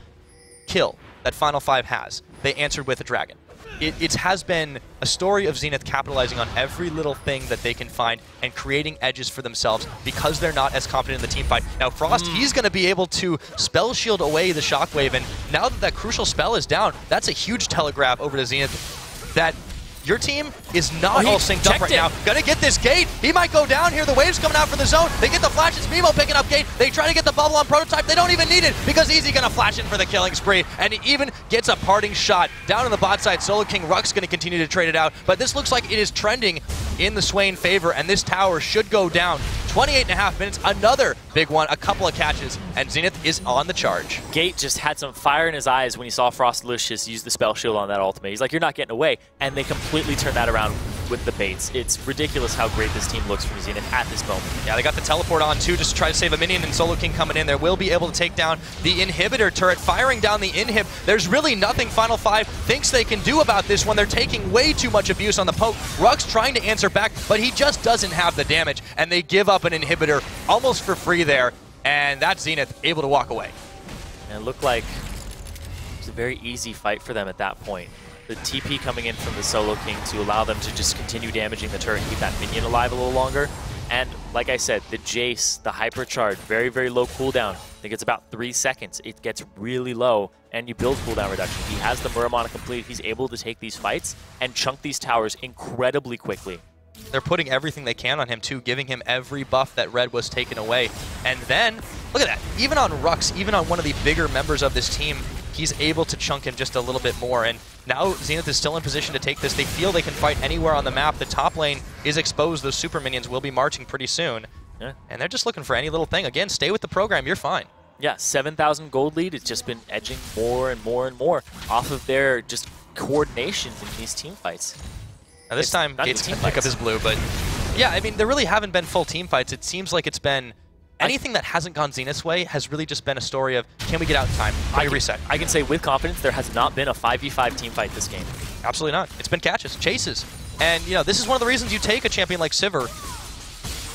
kill that Final 5 has, they answered with a dragon. It has been a story of Zenith capitalizing on every little thing that they can find and creating edges for themselves because they're not as confident in the team fight. Now Frost, he's going to be able to spell shield away the shockwave, and now that that crucial spell is down, that's a huge telegraph over to Zenith that your team is not all synced up right now. Gonna get this Gate. He might go down here. The wave's coming out from the zone. They get the flashes. Mimo picking up Gate. They try to get the bubble on Prototype. They don't even need it because Easy gonna flash in for the killing spree. And he even gets a parting shot. Down on the bot side, Solo King Rux gonna continue to trade it out. But this looks like it is trending in the Swain favor, and this tower should go down. 28.5 minutes, another big one, a couple of catches, and Zenith is on the charge. Gate just had some fire in his eyes when he saw Frostlicious use the spell shield on that ultimate. He's like, you're not getting away, and they completely turned that around with the baits. It's ridiculous how great this team looks from Zenith at this moment. Yeah, they got the teleport on too, just to try to save a minion, and Solo King coming in there will be able to take down the inhibitor turret, firing down the inhib. There's really nothing Final 5 thinks they can do about this one. They're taking way too much abuse on the poke. Rux trying to answer back, but he just doesn't have the damage, and they give up an inhibitor almost for free there, and that's Zenith able to walk away. And it looked like it was a very easy fight for them at that point. The TP coming in from the Solo King to allow them to just continue damaging the turret and keep that minion alive a little longer. And like I said, the Jace, the Hypercharge, very, very low cooldown. I think it's about 3 seconds. It gets really low, and you build cooldown reduction. He has the Muramana complete. He's able to take these fights and chunk these towers incredibly quickly. They're putting everything they can on him, too, giving him every buff that Red was taken away. And then, look at that. Even on Rux, even on one of the bigger members of this team, he's able to chunk him just a little bit more. And now Zenith is still in position to take this. They feel they can fight anywhere on the map. The top lane is exposed. Those super minions will be marching pretty soon. Yeah. And they're just looking for any little thing. Again, stay with the program. You're fine. Yeah, 7,000 gold lead. It's just been edging more and more and more off of their just coordination in these team fights. Now this time, Gates can pick up his blue, but yeah, I mean, there really haven't been full team fights. It seems like it's been anything that hasn't gone Zenith's way has really just been a story of, can we get out in time? Can we reset? I can say with confidence there has not been a 5v5 team fight this game. Absolutely not. It's been catches, chases. And, you know, this is one of the reasons you take a champion like Sivir.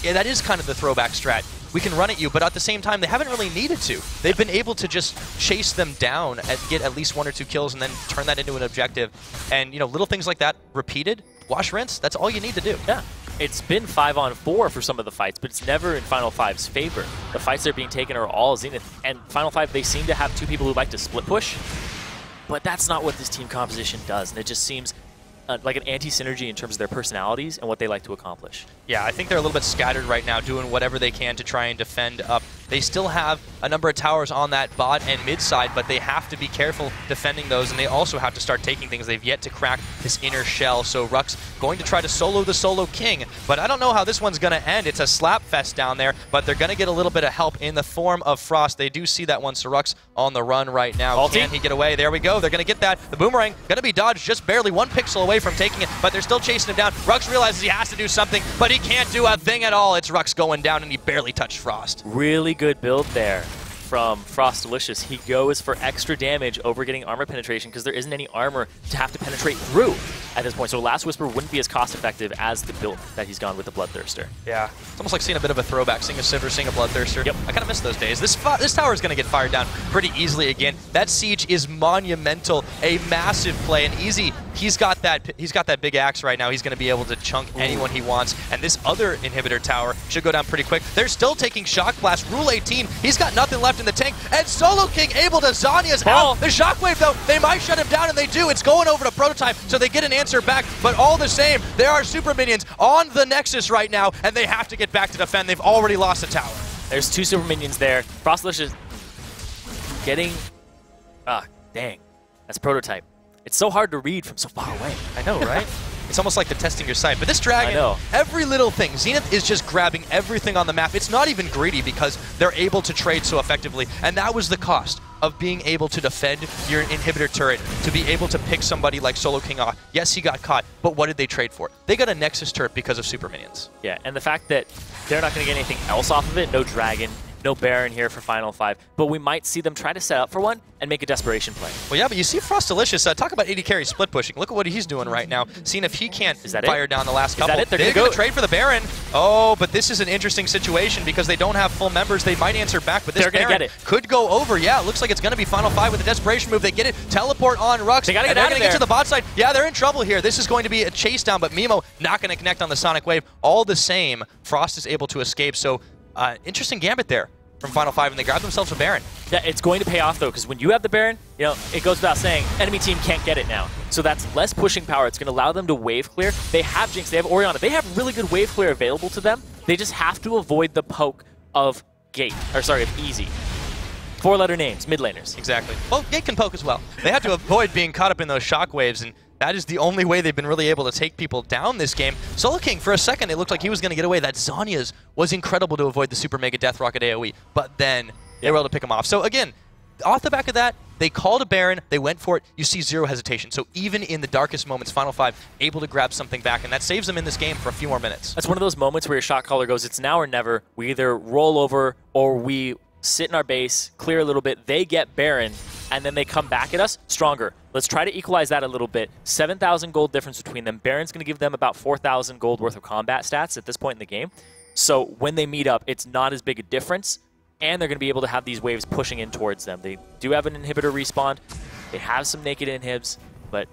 Yeah, that is kind of the throwback strat. We can run at you, but at the same time, they haven't really needed to. They've been able to just chase them down and get at least 1 or 2 kills and then turn that into an objective. And, you know, little things like that repeated, wash, rinse, that's all you need to do. Yeah. It's been 5-on-4 for some of the fights, but it's never in Final Five's favor. The fights that are being taken are all Zenith. And Final Five, they seem to have 2 people who like to split push, but that's not what this team composition does. And it just seems like an anti-synergy in terms of their personalities and what they like to accomplish. Yeah, I think they're a little bit scattered right now, doing whatever they can to try and defend up. They still have a number of towers on that bot and mid side, but they have to be careful defending those, and they also have to start taking things. They've yet to crack this inner shell, so Rux going to try to solo the Solo King, but I don't know how this one's going to end. It's a slap fest down there, but they're going to get a little bit of help in the form of Frost. They do see that one, so Rux on the run right now. Can he get away? There we go. They're going to get that. The boomerang going to be dodged just barely 1 pixel away from taking it, but they're still chasing him down. Rux realizes he has to do something, but he can't do a thing at all. It's Rux going down, and he barely touched Frost. Really good build there from Frost Delicious. He goes for extra damage over getting armor penetration because there isn't any armor to have to penetrate through at this point. So Last Whisper wouldn't be as cost effective as the build that he's gone with the Bloodthirster. Yeah, it's almost like seeing a bit of a throwback, seeing a Sivir, seeing a Bloodthirster. Yep. I kind of miss those days. This tower is going to get fired down pretty easily again. That siege is monumental, a massive play, and Easy, he's got that big axe right now. He's going to be able to chunk anyone he wants, and this other inhibitor tower should go down pretty quick. They're still taking Shock Blast. Rule 18, he's got nothing left in the tank, and Solo King able to Zanya's out. The Shockwave, though, they might shut him down, and they do. It's going over to Prototype, so they get an answer back, but all the same, there are super minions on the Nexus right now, and they have to get back to defend. They've already lost a tower. There's 2 super minions there. Frostlish is getting... dang. That's Prototype. It's so hard to read from so far away. I know, right? It's almost like they're testing your sight. But this dragon, every little thing, Zenith is just grabbing everything on the map. It's not even greedy because they're able to trade so effectively. And that was the cost of being able to defend your inhibitor turret, to be able to pick somebody like Solo King off. Yes, he got caught, but what did they trade for? They got a Nexus turret because of super minions. Yeah, and the fact that they're not going to get anything else off of it, no dragon, no Baron here for Final Five, but we might see them try to set up for one and make a desperation play. Well, yeah, but you see Frost Delicious, talk about AD carry split pushing. Look at what he's doing right now, seeing if he can't fire down the last couple. They're going to trade for the Baron. Oh, but this is an interesting situation because they don't have full members. They might answer back, but this Baron could go over. Yeah, it looks like it's going to be Final Five with a desperation move. They get it, teleport on Rux. They got to get they're going to get to the bot side. Yeah, they're in trouble here. This is going to be a chase down, but Mimo not going to connect on the Sonic Wave. All the same, Frost is able to escape. So, interesting gambit there from Final Five, and they grab themselves a Baron. Yeah, it's going to pay off, though, because when you have the Baron, you know, it goes without saying, enemy team can't get it now. So that's less pushing power. It's going to allow them to wave clear. They have Jinx, they have Orianna. They have really good wave clear available to them. They just have to avoid the poke of Easy. 4-letter names, mid laners. Exactly. Well, Gate can poke as well. They have to avoid being caught up in those shockwaves, and that is the only way they've been really able to take people down this game. Solo King, for a second, it looked like he was going to get away. That Zanya's was incredible to avoid the Super Mega Death Rocket AoE, but then they were able to pick him off. So again, off the back of that, they called a Baron, they went for it, you see zero hesitation. So even in the darkest moments, Final Five able to grab something back, and that saves them in this game for a few more minutes. That's one of those moments where your shot caller goes, it's now or never. We either roll over or we sit in our base, clear a little bit, they get Baron, and then they come back at us stronger. Let's try to equalize that a little bit. 7,000 gold difference between them. Baron's going to give them about 4,000 gold worth of combat stats at this point in the game. So when they meet up, it's not as big a difference, and they're going to be able to have these waves pushing in towards them. They do have an inhibitor respawn. They have some naked inhibs, but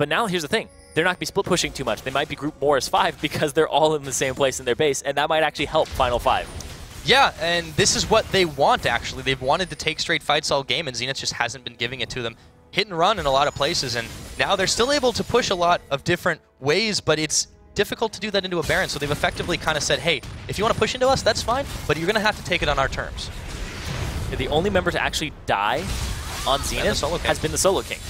now here's the thing. they're not going to be split pushing too much. They might be grouped more as 5 because they're all in the same place in their base, and that might actually help Final 5. Yeah, and this is what they want, actually. They've wanted to take straight fights all game, and Zenith just hasn't been giving it to them. Hit and run in a lot of places, and now they're still able to push a lot of different ways, but it's difficult to do that into a Baron, so they've effectively kind of said, hey, if you want to push into us, that's fine, but you're going to have to take it on our terms. The only member to actually die on Zenith has been the Solo King.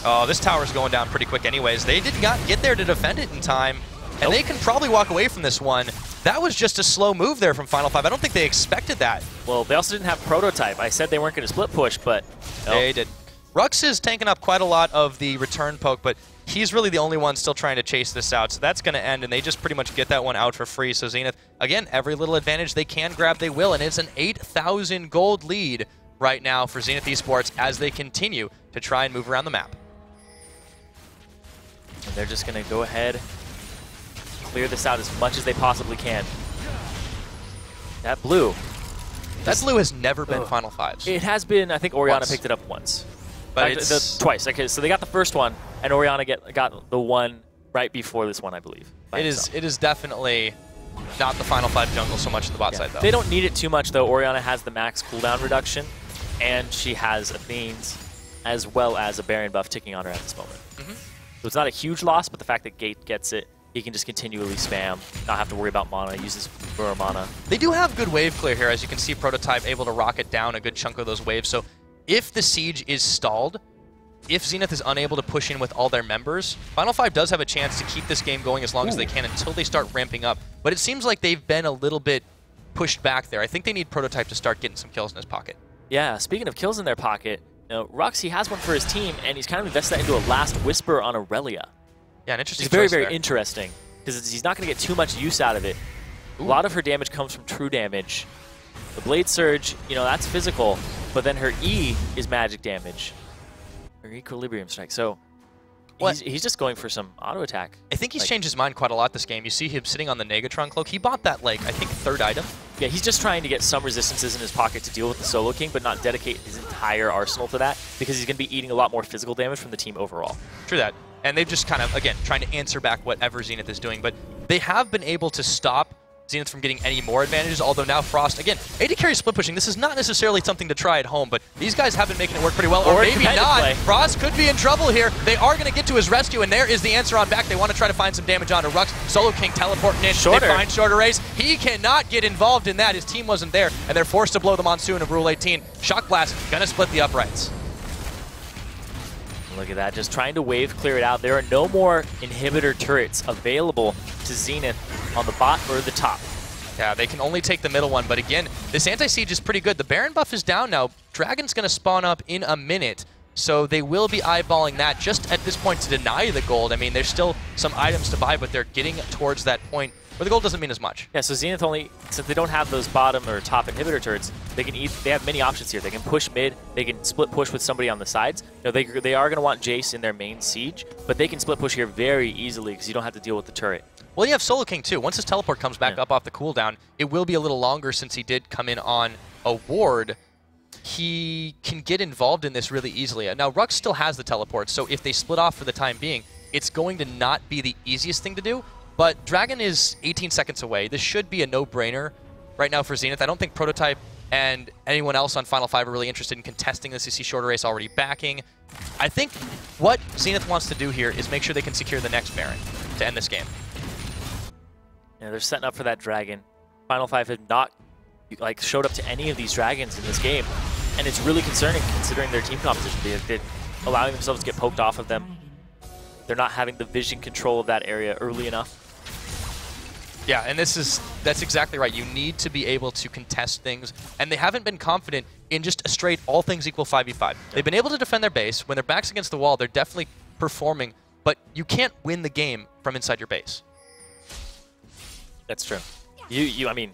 Oh, this tower's going down pretty quick anyways. They did not get there to defend it in time, and they can probably walk away from this one. That was just a slow move there from Final 5. I don't think they expected that. Well, they also didn't have Prototype. I said they weren't going to split push, but no. They did. Rux is tanking up quite a lot of the return poke, but he's really the only one still trying to chase this out. So that's going to end, and they just pretty much get that one out for free. So Zenith, again, every little advantage they can grab, they will, and it's an 8,000 gold lead right now for Zenith eSports as they continue to try and move around the map. And they're just going to go ahead, clear this out as much as they possibly can. That blue. That blue has never been Final Fives. It has been. I think Orianna picked it up once. But it's twice. Okay, so they got the first one, and Orianna got the one right before this one, I believe. It is definitely not the Final 5 jungle so much in the bot side, though. They don't need it too much, though. Orianna has the max cooldown reduction, and she has Athene's, as well as a Baron buff ticking on her at this moment. So it's not a huge loss, but the fact that Gate gets it, he can just continually spam, not have to worry about mana, uses for mana. They do have good wave clear here. As you can see, Prototype able to rocket down a good chunk of those waves. So if the siege is stalled, if Zenith is unable to push in with all their members, Final 5 does have a chance to keep this game going as long as they can until they start ramping up. But it seems like they've been a little bit pushed back there. I think they need Prototype to start getting some kills in his pocket. Yeah, speaking of kills in their pocket, Rux, he has one for his team, and he's kind of invested that into a Last Whisper on Aurelia. Yeah, an interesting choice. It's very, very there. interesting, because he's not going to get too much use out of it. A lot of her damage comes from true damage. The Blade Surge, that's physical, but then her E is magic damage. Her Equilibrium Strike. So he's just going for some auto attack. I think he's changed his mind quite a lot this game. You see him sitting on the Negatron cloak. He bought that, I think, 3rd item. Yeah, he's just trying to get some resistances in his pocket to deal with the Solo King, but not dedicate his entire arsenal to that, because he's going to be eating a lot more physical damage from the team overall. True that. And they've just kind of, again, trying to answer back whatever Zenith is doing. But they have been able to stop Zenith from getting any more advantages, although now Frost, again, AD carry split pushing. This is not necessarily something to try at home, but these guys have been making it work pretty well. Or maybe not. Play. Frost could be in trouble here. They are going to get to his rescue, and there is the answer on back. They want to try to find some damage onto Rux. Solo King teleporting in. Shorter. They find Shorter Race. He cannot get involved in that. His team wasn't there, and they're forced to blow the Monsoon of Rule 18. Shock Blast going to split the uprights. Look at that, just trying to wave clear it out. There are no more inhibitor turrets available to Zenith on the bot or the top. Yeah, they can only take the middle one, but again, this anti-siege is pretty good. The Baron buff is down now. Dragon's going to spawn up in a minute, so they will be eyeballing that just at this point to deny the gold. I mean, there's still some items to buy, but they're getting towards that point where the gold doesn't mean as much. Yeah, so Zenith only, since they don't have those bottom or top inhibitor turrets, they have many options here. They can push mid, they can split push with somebody on the sides. They are going to want Jace in their main siege, but they can split push here very easily because you don't have to deal with the turret. Well, you have Solo King too. Once his teleport comes back up off the cooldown, it will be a little longer since he did come in on a ward. He can get involved in this really easily. Now, Rux still has the teleport, so if they split off for the time being, it's going to not be the easiest thing to do. But Dragon is 18 seconds away. This should be a no-brainer right now for Zenith. I don't think Prototype and anyone else on Final 5 are really interested in contesting this. You see Shorter Race already backing. I think what Zenith wants to do here is make sure they can secure the next Baron to end this game. Yeah, they're setting up for that dragon. Final 5 have not showed up to any of these dragons in this game, and it's really concerning considering their team composition. They're allowing themselves to get poked off of them. They're not having the vision control of that area early enough. Yeah, and that's exactly right. You need to be able to contest things, and they haven't been confident in just a straight all things equal 5v5. They've been able to defend their base. When their back's against the wall, they're definitely performing, but you can't win the game from inside your base. That's true. I mean,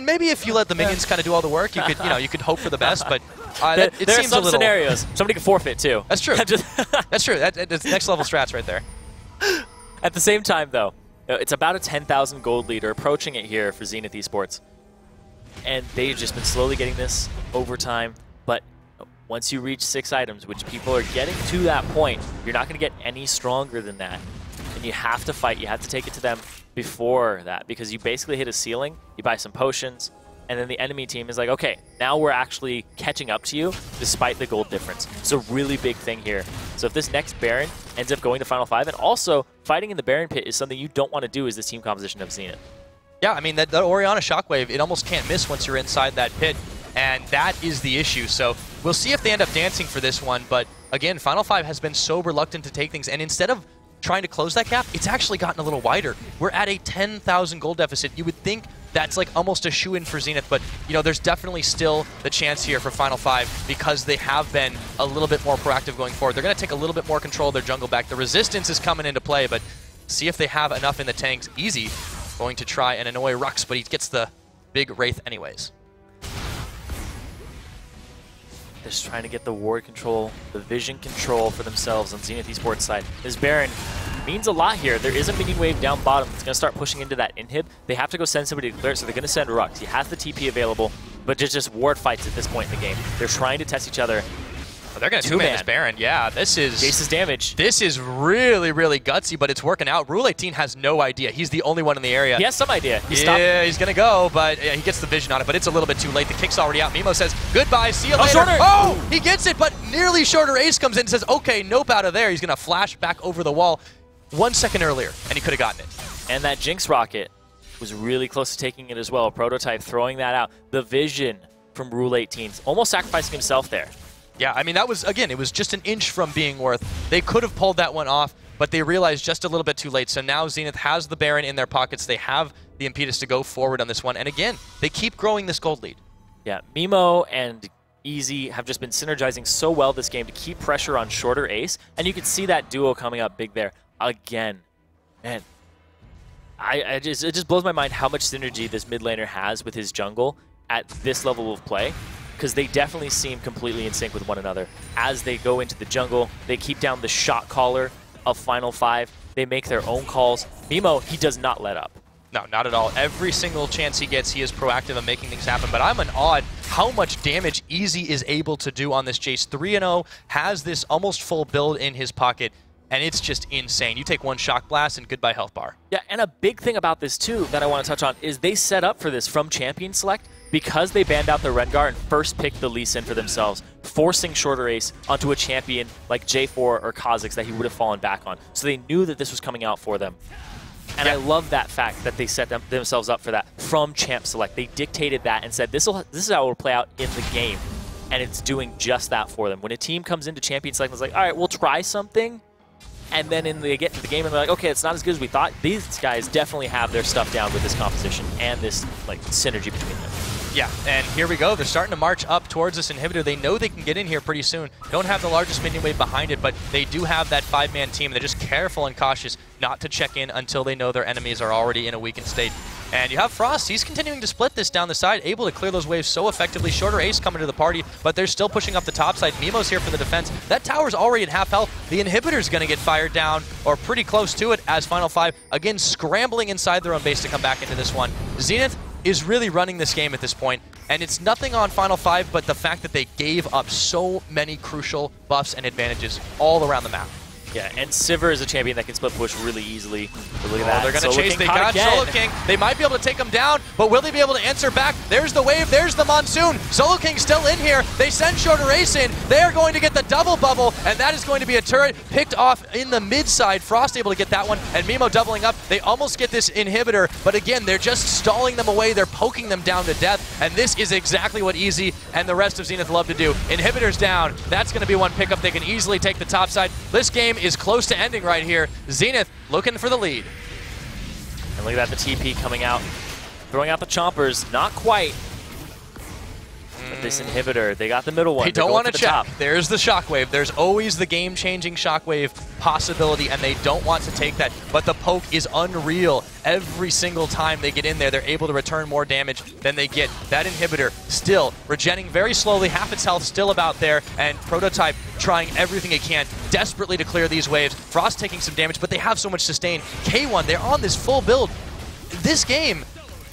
maybe if you let the minions kind of do all the work, you could, you could hope for the best. But there are some scenarios. Somebody can forfeit too. That's true. That's true. That's next level strats right there. At the same time, though, it's about a 10,000 gold lead, or approaching it here for Zenith eSports, and they've just been slowly getting this over time. But once you reach 6 items, which people are getting to that point, you're not going to get any stronger than that. you have to fight. You have to take it to them before that, because you basically hit a ceiling, you buy some potions, and then the enemy team is like, okay, now we're actually catching up to you despite the gold difference. It's a really big thing here. So if this next Baron ends up going to Final 5, and also fighting in the Baron pit is something you don't want to do as this team composition of Zenith. Yeah, I mean, that Orianna Shockwave, it almost can't miss once you're inside that pit, and that is the issue. So we'll see if they end up dancing for this one, but again, Final 5 has been so reluctant to take things, and instead of trying to close that gap, it's actually gotten a little wider. We're at a 10,000 gold deficit. You would think that's like almost a shoe-in for Zenith, but you know, there's definitely still the chance here for Final 5 because they have been a little bit more proactive going forward. They're going to take a little bit more control of their jungle back. The resistance is coming into play, but see if they have enough in the tanks. Easy going to try and annoy Rux, but he gets the big Wraith anyways. Just trying to get the ward control, the vision control for themselves on Zenith eSports side. This Baron means a lot here. There is a minion wave down bottom that's going to start pushing into that inhib. They have to go send somebody to clear it, so they're going to send Rux. He has the TP available, but just ward fights at this point in the game. They're trying to test each other. Oh, they're going to two-man this Baron. Yeah, this is... Jace's damage. This is really, really gutsy, but it's working out. Rule 18 has no idea. He's the only one in the area. He has some idea. He's he's going to go, but yeah, he gets the vision on it, but it's a little bit too late. The kick's already out. Mimo says, goodbye, see you later. Shorter. Oh, he gets it, but nearly shorter ace comes in and says, okay, nope, out of there. He's going to flash back over the wall 1 second earlier, and he could have gotten it. And that Jinx rocket was really close to taking it as well. Prototype throwing that out. The vision from Rule 18, almost sacrificing himself there. Yeah, I mean, that was, again, it was just an inch from being worth. They could have pulled that one off, but they realized just a little bit too late. So now Zenith has the Baron in their pockets. They have the impetus to go forward on this one. And again, they keep growing this gold lead. Yeah, Mimo and Easy have just been synergizing so well this game to keep pressure on shorter ace. And you can see that duo coming up big there again. Man, it just blows my mind how much synergy this mid laner has with his jungle at this level of play. Because they definitely seem completely in sync with one another. As they go into the jungle, they keep down the shot caller of Final 5. They make their own calls. Mimo, he does not let up. No, not at all. Every single chance he gets, he is proactive in making things happen. But I'm in awe how much damage Easy is able to do on this Jace. 3-0, has this almost full build in his pocket, and it's just insane. You take one shock blast and goodbye health bar. Yeah, and a big thing about this too that I want to touch on is they set up for this from champion select because they banned out the Rengar and first picked the Lee Sin for themselves, forcing shorter ace onto a champion like J4 or Kha'Zix that he would have fallen back on. So they knew that this was coming out for them. And I love that fact that they set themselves up for that from champ select. They dictated that and said, this is how it will play out in the game. And it's doing just that for them. When a team comes into champion select and is like, all right, we'll try something. And then they get into the game and they're like, okay, it's not as good as we thought. These guys definitely have their stuff down with this composition and this like synergy between them. Yeah, and here we go. They're starting to march up towards this inhibitor. They know they can get in here pretty soon. Don't have the largest minion wave behind it, but they do have that 5-man team. They're just careful and cautious not to check in until they know their enemies are already in a weakened state. And you have Frost. He's continuing to split this down the side, able to clear those waves so effectively. Shorter ace coming to the party, but they're still pushing up the top side. Mimo's here for the defense. That tower's already at half health. The inhibitor's going to get fired down, or pretty close to it, as Final 5, again, scrambling inside their own base to come back into this one. Zenith is really running this game at this point, and it's nothing on Final 5 but the fact that they gave up so many crucial buffs and advantages all around the map. Yeah, and Sivir is a champion that can split push really easily. But look at that. They're going to chase. They got Solo King. They might be able to take him down, but will they be able to answer back? There's the wave. There's the Monsoon. Solo King still in here. They send Shorter Ace in. They are going to get the double bubble, and that is going to be a turret picked off in the mid side. Frost able to get that one, and Mimo doubling up. They almost get this inhibitor, but again, they're just stalling them away. They're poking them down to death, and this is exactly what Easy and the rest of Zenith love to do. Inhibitor's down. That's going to be one pickup. They can easily take the top side. This game is close to ending right here. Zenith looking for the lead. And look at that, the TP coming out. Throwing out the chompers. Not quite. But this inhibitor, they got the middle one. They don't want to check. There's the shockwave. There's always the game-changing shockwave possibility, and they don't want to take that. But the poke is unreal. Every single time they get in there, they're able to return more damage than they get. That inhibitor still regenerating very slowly, half its health still about there, and Prototype trying everything it can desperately to clear these waves. Frost taking some damage, but they have so much sustain. K1, they're on this full build. This game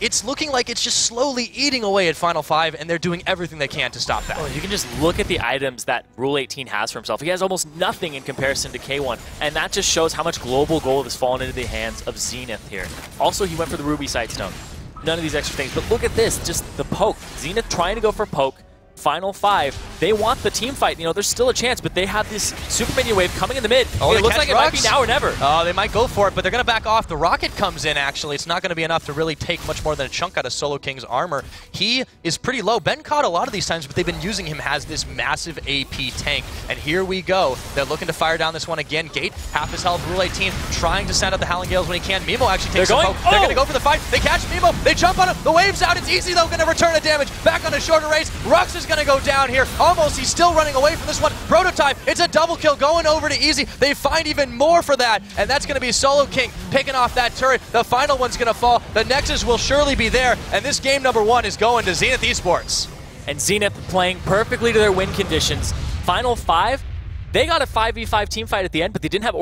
it's looking like it's just slowly eating away at Final 5, and they're doing everything they can to stop that. Oh, you can just look at the items that Rule 18 has for himself. He has almost nothing in comparison to K1, and that just shows how much global gold has fallen into the hands of Zenith here. Also, he went for the Ruby Sightstone. None of these extra things, but look at this, just the poke. Zenith trying to go for poke. Final 5, they want the team fight. You know, there's still a chance, but they have this super minion wave coming in the mid. Oh, it looks like it might be now or never. Oh, they might go for it, but they're going to back off. The rocket comes in, actually. It's not going to be enough to really take much more than a chunk out of Solo King's armor. He is pretty low. Ben caught a lot of these times, but they've been using him as this massive AP tank. And here we go. They're looking to fire down this one again. Gate, half his health, Rule 18, trying to send out the Howling Gales when he can. Mimo actually takes some poke. They're going to go for the fight. They catch Mimo. They jump on him. The wave's out. It's easy, though. Going to return a damage. Back on a shorter race. Rux is going to go down here. Almost, he's still running away from this one. Prototype, it's a double kill going over to Easy. They find even more for that, and that's going to be Solo King picking off that turret. The final one's going to fall. The Nexus will surely be there, and this game number 1 is going to Zenith eSports. And Zenith playing perfectly to their win conditions. Final 5, they got a 5v5 team fight at the end, but they didn't have